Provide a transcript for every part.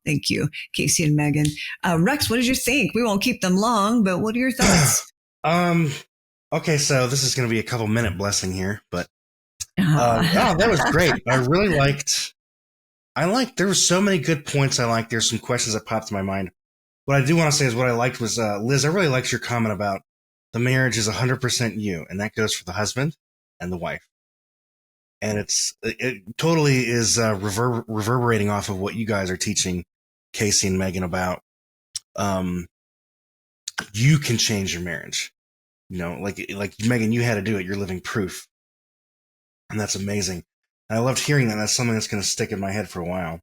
Thank you, Casey and Megyn. Rex, what did you think? We won't keep them long, but what are your thoughts? Okay, so this is going to be a couple minute blessing here, but that was great. I really liked. There were so many good points I liked. There's some questions that popped in my mind. What I do want to say is what I liked was, Liz, I really liked your comment about the marriage is 100% you, and that goes for the husband and the wife. And it totally is reverberating off of what you guys are teaching Casey and Megyn about. You can change your marriage. You know, like Megyn, you had to do it. You're living proof. And that's amazing. And I loved hearing that. That's something that's going to stick in my head for a while.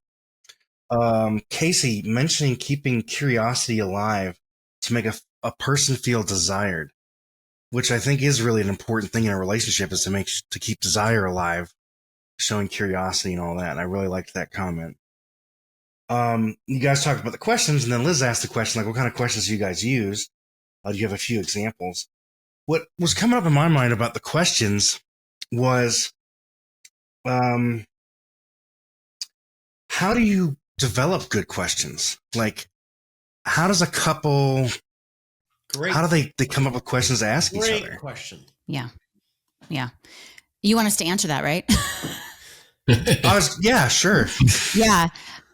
Casey mentioning keeping curiosity alive to make a person feel desired, which I think is really an important thing in a relationship, is to keep desire alive, showing curiosity and all that. And I really liked that comment. You guys talked about the questions, and then Liz asked the question, like, what kind of questions do you guys use? Do you have a few examples? What was coming up in my mind about the questions was, how do you develop good questions? Like, how does a couple, how do they come up with questions to ask each other? Great question. Yeah. You want us to answer that, right? Yeah, sure. Yeah.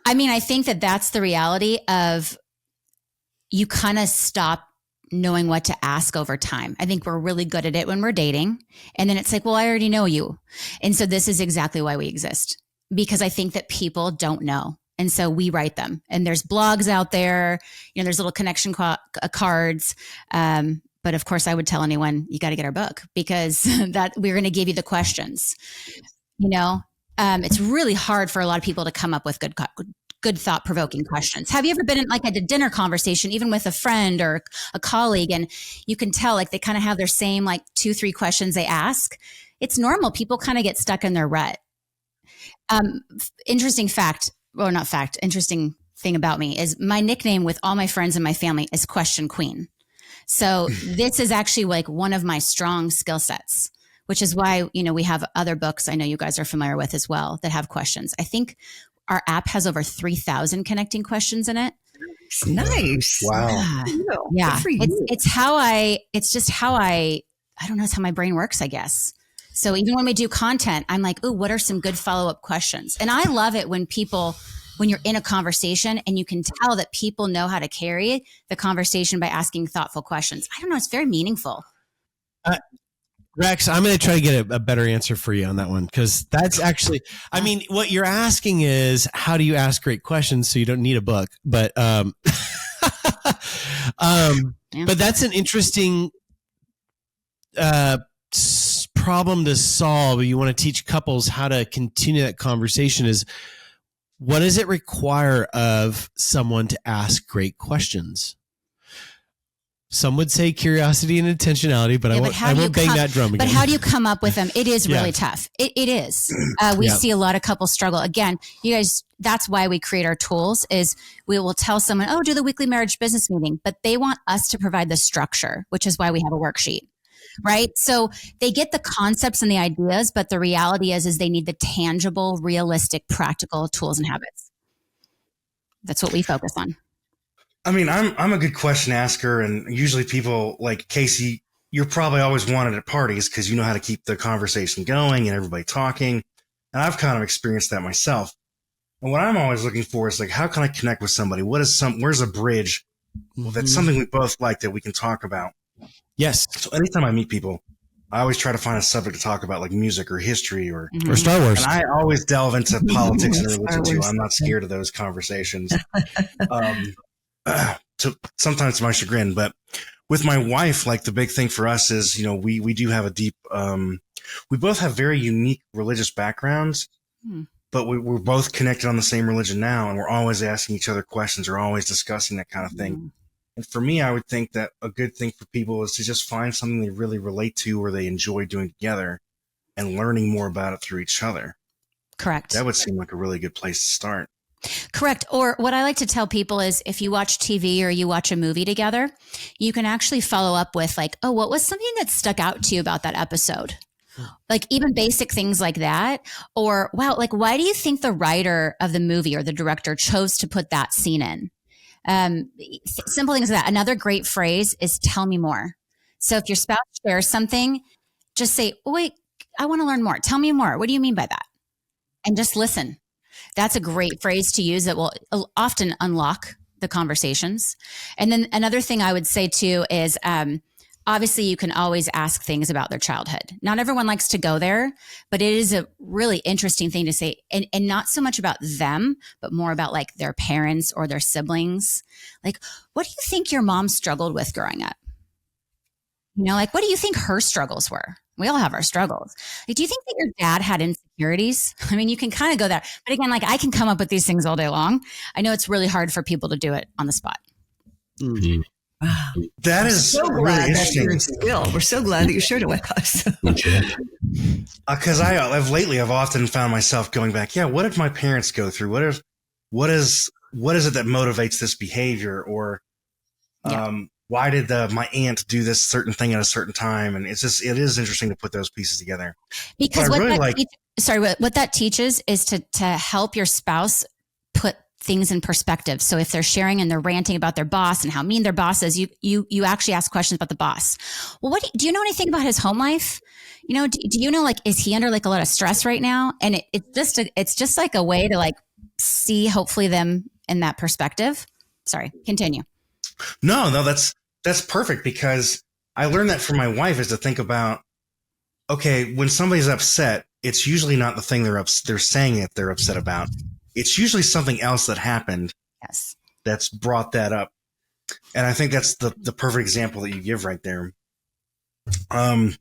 I mean, I think that's the reality of, you kind of stop knowing what to ask over time. I think we're really good at it when we're dating. And then it's like, well, I already know you. And so this is exactly why we exist, because I think that people don't know. And so we write them, and there's blogs out there, there's little connection cards. But of course I would tell anyone, you got to get our book, because that we're going to give you the questions. It's really hard for a lot of people to come up with good thought-provoking questions. Have you ever been in like a dinner conversation, even with a friend or a colleague, and you can tell like they kind of have their same like 2-3 questions they ask? It's normal. People kind of get stuck in their rut. Interesting thing about me is my nickname with all my friends and my family is Question Queen. So this is actually like one of my strong skill sets, which is why, we have other books I know you guys are familiar with as well that have questions. I think our app has over 3,000 connecting questions in it. Nice. Wow. Yeah. It's just how I don't know, it's how my brain works, I guess. So even when we do content, I'm like, oh, what are some good follow-up questions? And I love it when you're in a conversation and you can tell that people know how to carry the conversation by asking thoughtful questions. I don't know. It's very meaningful. Rex, I'm going to try to get a better answer for you on that one, because that's actually, I mean, what you're asking is, how do you ask great questions so you don't need a book? But, but that's an interesting problem to solve. You want to teach couples how to continue that conversation is, what does it require of someone to ask great questions? Some would say curiosity and intentionality, but I won't bang that drum again. But how do you come up with them? It is really tough. It is. We see a lot of couples struggle. Again, you guys, that's why we create our tools, is we will tell someone, oh, do the weekly marriage business meeting, but they want us to provide the structure, which is why we have a worksheet, right? So they get the concepts and the ideas, but the reality is they need the tangible, realistic, practical tools and habits. That's what we focus on. I mean, I'm a good question asker, and usually people like Casey, you're probably always wanted at parties because you know how to keep the conversation going and everybody talking. And I've kind of experienced that myself. And what I'm always looking for is like, how can I connect with somebody? Where's a bridge that's something we both like that we can talk about? Yes. So anytime I meet people, I always try to find a subject to talk about, like music or history or Star Wars. And I always delve into politics and religion too. I'm not scared of those conversations. Sometimes to my chagrin, but with my wife, like the big thing for us is, we do have a deep, we both have very unique religious backgrounds, but we're both connected on the same religion now. And we're always asking each other questions or always discussing that kind of thing. And for me, I would think that a good thing for people is to just find something they really relate to or they enjoy doing together and learning more about it through each other. Correct. That would seem like a really good place to start. Correct. Or what I like to tell people is, if you watch TV or you watch a movie together, you can actually follow up with like, oh, what was something that stuck out to you about that episode? Like even basic things like that. Or, wow, like, why do you think the writer of the movie or the director chose to put that scene in? Simple things like that. Another great phrase is tell me more. So if your spouse shares something, just say, oh, wait, I want to learn more. Tell me more. What do you mean by that? And just listen. That's a great phrase to use that will often unlock the conversations. And then another thing I would say too is, obviously you can always ask things about their childhood. Not everyone likes to go there, but it is a really interesting thing to say. And not so much about them, but more about like their parents or their siblings. Like, what do you think your mom struggled with growing up? You know, like, what do you think her struggles were? We all have our struggles. Like, do you think that your dad had insecurities? I mean, you can kind of go there. But again, like I can come up with these things all day long. I know it's really hard for people to do it on the spot. Mm-hmm. Wow. That is so really interesting. We're so glad that you shared it with us. Because I've often found myself going back, yeah, what did my parents go through? What is it that motivates this behavior? Or why did my aunt do this certain thing at a certain time? And it is interesting to put those pieces together. Because what that teaches is to help your spouse put things in perspective. So if they're sharing and they're ranting about their boss and how mean their boss is, you actually ask questions about the boss. Well, do you know anything about his home life? You know, do you know, like, is he under like a lot of stress right now? And it's just like a way to like see hopefully them in that perspective. Sorry, continue. No, that's perfect, because I learned that from my wife, is to think about, okay, when somebody's upset, it's usually not the thing they're saying that they're upset about. It's usually something else that happened. Yes. That's brought that up. And I think that's the perfect example that you give right there. And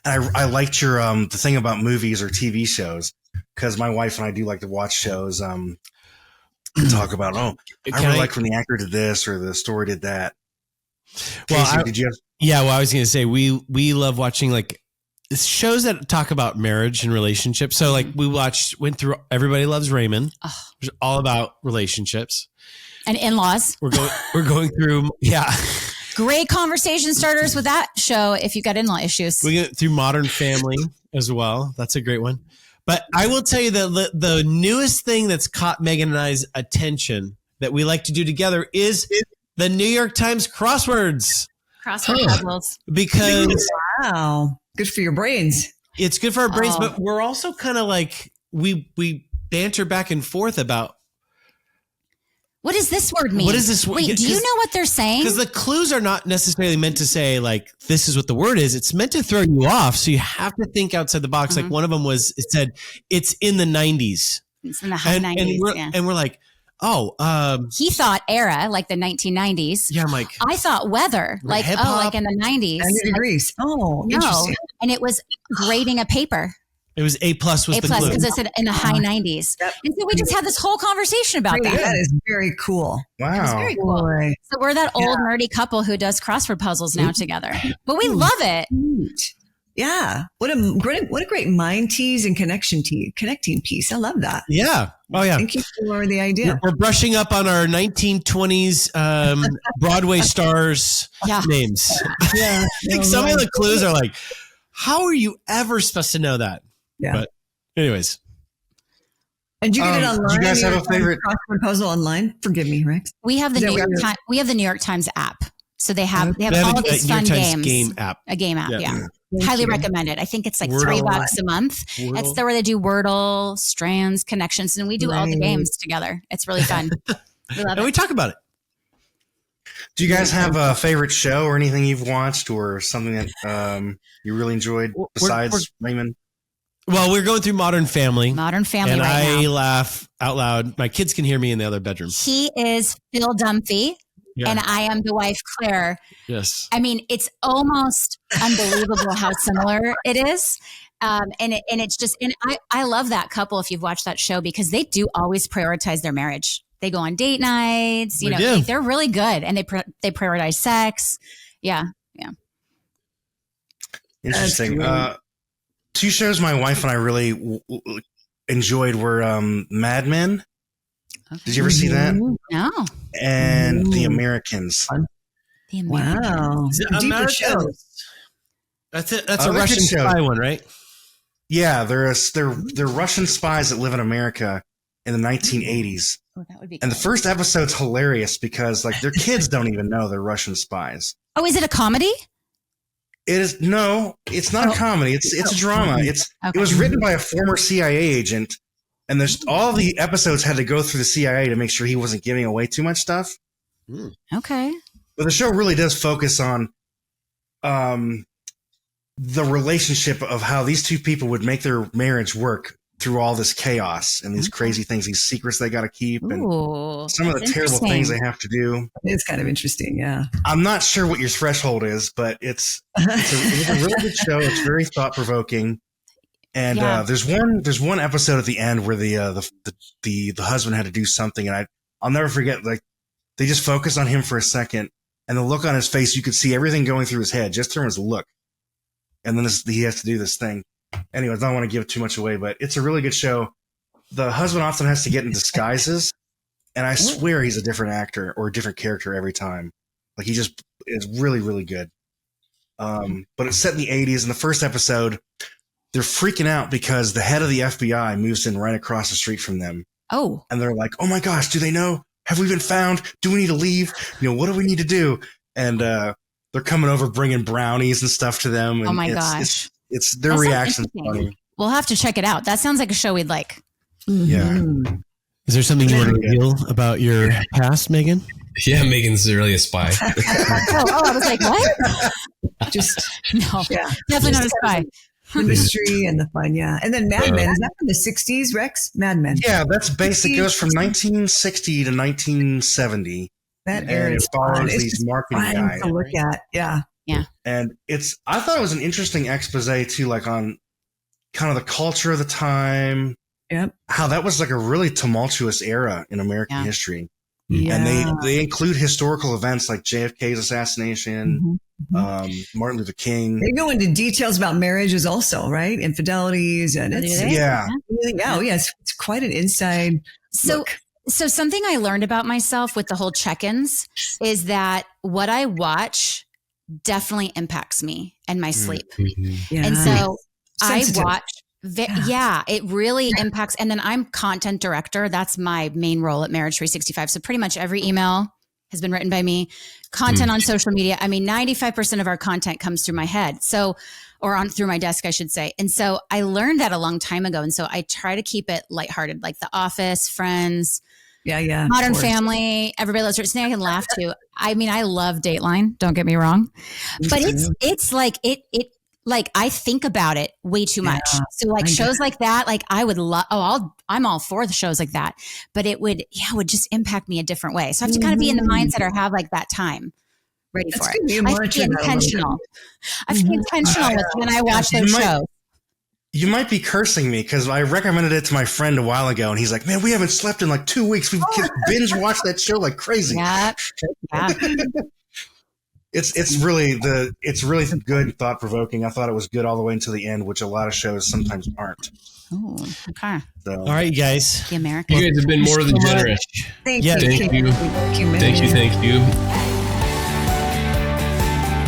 I liked your the thing about movies or TV shows, because my wife and I do like to watch shows and talk about, I really like when the actor did this or the story did that. Well, Casey, did you I was going to say we love watching like shows that talk about marriage and relationships. So like we went through Everybody Loves Raymond, which is all about relationships and in-laws. We're going through, great conversation starters with that show if you got in-law issues. We get through Modern Family as well. That's a great one. But I will tell you that the newest thing that's caught Megan and I's attention that we like to do together is the New York Times crosswords. Crossword puzzles. Because wow, good for your brains. It's good for our brains, but we're also kind of like we banter back and forth about what does this word mean? What does this word? Wait, do you know what they're saying? Because the clues are not necessarily meant to say like this is what the word is. It's meant to throw you off, so you have to think outside the box. Like one of them it said it's in the 90s. It's in the high 90s. And we're like, he thought era, like the 1990s. Yeah, I'm like, I thought weather, like like in the 90s. 90 degrees. Interesting. And it was grading a paper. It was A+ was the clue. Because it said in the high 90s. Yep. And so we just had this whole conversation about that. That is very cool. Wow. It's very cool. Boy. So we're that old nerdy couple who does crossword puzzles now together. But we love it. Yeah. What a great mind tease and connecting piece. I love that. Yeah. Oh yeah. Thank you for the idea. We're brushing up on our 1920s Broadway stars names. Yeah. I think some of the clues are like, how are you ever supposed to know that? Yeah. But anyways. And you get it online? Do you guys have a favorite crossword puzzle online? Forgive me, Rex. We have the New York Times app. So they have all these fun games. A game app, yeah. Highly recommend it. I think it's like $3 a month. Wordle. It's where they do Wordle, strands, connections, and we do all the games together. It's really fun. We love it. We talk about it. Do you guys have a favorite show or anything you've watched or something that you really enjoyed besides Raymond? Well, we're going through Modern Family. Modern Family and right now. I laugh out loud. My kids can hear me in the other bedroom. He is Phil Dunphy. Yeah. And I am the wife, Claire. Yes. I mean, it's almost unbelievable how similar it is. And it's just, and I love that couple if you've watched that show because they do always prioritize their marriage. They go on date nights, they're really good and they prioritize sex. Yeah. Yeah. Interesting. Two shows my wife and I really enjoyed were Mad Men. Okay. Did you ever see that? No. And The Americans. The Americans. Wow. Americans. That's a Russian spy one, right? Yeah, they're Russian spies that live in America in the 1980s. Oh, that would be And the cool. first episode's hilarious because like their kids don't even know they're Russian spies. Oh, is it a comedy? It is it's not a comedy. It's a drama. It was written by a former CIA agent, and there's all the episodes had to go through the CIA to make sure he wasn't giving away too much stuff. Okay. But the show really does focus on the relationship of how these two people would make their marriage work through all this chaos and these crazy things, these secrets they got to keep, and some of the terrible things they have to do. It's kind of interesting, yeah. I'm not sure what your threshold is, but it's a really good show. It's very thought provoking, and there's one episode at the end where the husband had to do something, and I'll never forget. Like they just focus on him for a second, and the look on his face, you could see everything going through his head just from his look, and then he has to do this thing. Anyways, I don't want to give too much away, but it's a really good show. The husband often has to get in disguises, and I swear he's a different actor or a different character every time. Like he just is really, really good. But it's set in the 80s. In the first episode, they're freaking out because the head of the FBI moves in right across the street from them. Oh. And they're like, oh my gosh, do they know? Have we been found? Do we need to leave? What do we need to do? And they're coming over bringing brownies and stuff to them. And oh my gosh. It's their reaction's funny. We'll have to check it out. That sounds like a show we'd like. Yeah. Is there something you want to reveal about your past, Megyn? Yeah, Megan's really a spy. I was like, what? Just no, definitely not a spy. The mystery and the fun, yeah. And then Mad Men, is that from the 60s, Rex? Mad Men. Yeah, that's basic. It goes from 1960 to 1970. That era is follows these marketing guys to look at. Yeah. Yeah. And I thought it was an interesting expose too, like on kind of the culture of the time. Yep. How that was like a really tumultuous era in American history. Yeah. And they include historical events like JFK's assassination, Martin Luther King. They go into details about marriages also, right? Infidelities and it's it's quite an inside look. So something I learned about myself with the whole check-ins is that what I watch definitely impacts me and my sleep. Yeah. And so Sensitive. I watch it really impacts. And then I'm content director. That's my main role at Marriage 365. So pretty much every email has been written by me. Content on social media. I mean, 95% of our content comes through my head. Through my desk, I should say. And so I learned that a long time ago. And so I try to keep it lighthearted, like The Office, Friends, Modern Family, Everybody Loves Raymond. Something I can laugh to. I mean, I love Dateline. Don't get me wrong, but it's like it like I think about it way too much. So like shows like that, like I would love. I'm all for the shows like that, but it would just impact me a different way. So I have to kind of be in the mindset or have like that time ready for it. I have to be intentional. I have to be intentional with when I watch those shows. You might be cursing me because I recommended it to my friend a while ago, and he's like, "Man, we haven't slept in like 2 weeks. We binge watched that show like crazy." Yeah. It's really good and thought provoking. I thought it was good all the way until the end, which a lot of shows sometimes aren't. Oh, okay. So, all right, you guys. The American. You guys have been more than generous. Thank you. Thank you.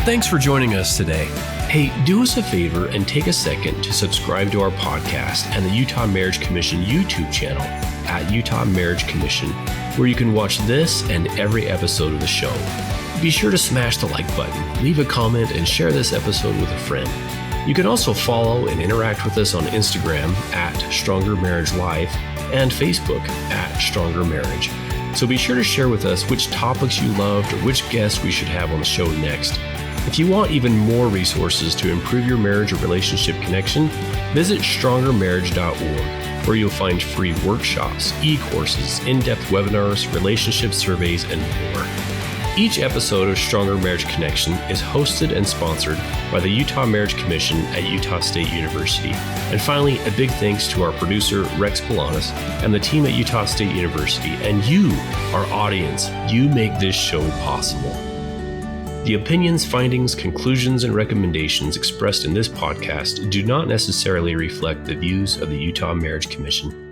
Thanks for joining us today. Hey, do us a favor and take a second to subscribe to our podcast and the Utah Marriage Commission YouTube channel at Utah Marriage Commission, where you can watch this and every episode of the show. Be sure to smash the like button, leave a comment, and share this episode with a friend. You can also follow and interact with us on Instagram at Stronger Marriage Life and Facebook at Stronger Marriage. So be sure to share with us which topics you loved or which guests we should have on the show next. If you want even more resources to improve your marriage or relationship connection, visit strongermarriage.org, where you'll find free workshops, e-courses, in-depth webinars, relationship surveys, and more. Each episode of Stronger Marriage Connection is hosted and sponsored by the Utah Marriage Commission at Utah State University. And finally, a big thanks to our producer, Rex Polanis, and the team at Utah State University, and you, our audience. You make this show possible. The opinions, findings, conclusions, and recommendations expressed in this podcast do not necessarily reflect the views of the Utah Marriage Commission.